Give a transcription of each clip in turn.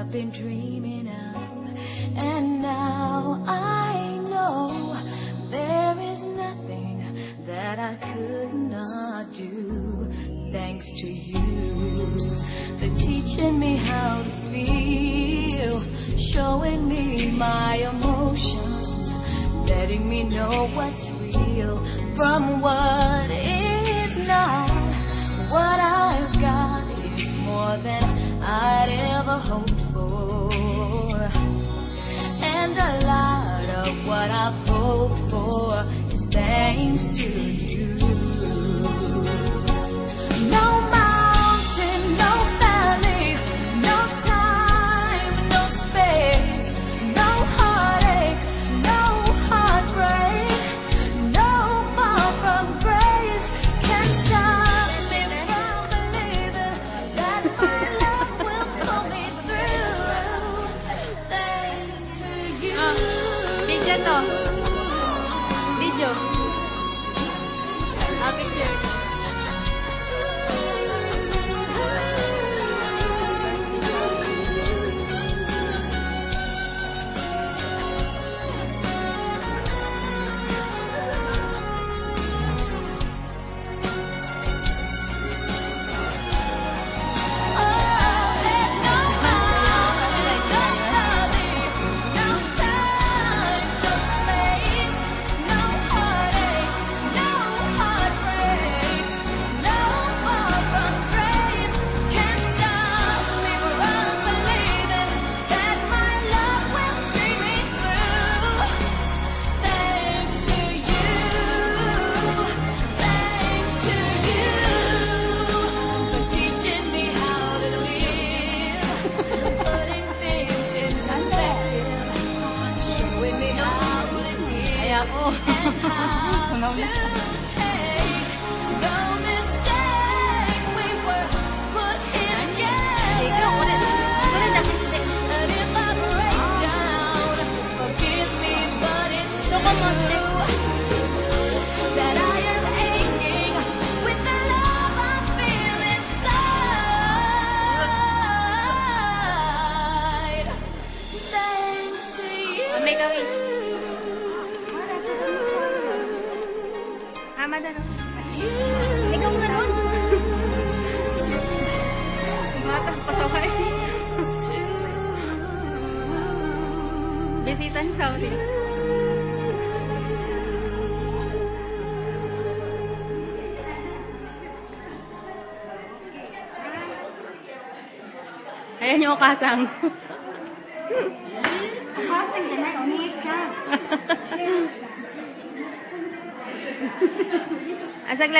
I've been dreaming of. And now I know there is nothing that I could not do. Thanks to you for teaching me how to feel, showing me my emotions, letting me know what's real from what is not. What I've got is more than I'd ever hoped for, and a lot of what I've hoped for is thanks to you. No mountain, no valley, no time, no space, no heartache, no heartbreak, no far from grace can stop me from believing that my love will pull me through. Thanks to you. Video to. Video. Picture. Oh. Madaro. Ikaw nga nun. Matang pasaway. Bisitan sa ulit. Ayan yung kasang. Kasang dyan ay unik siya.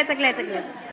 Saglit.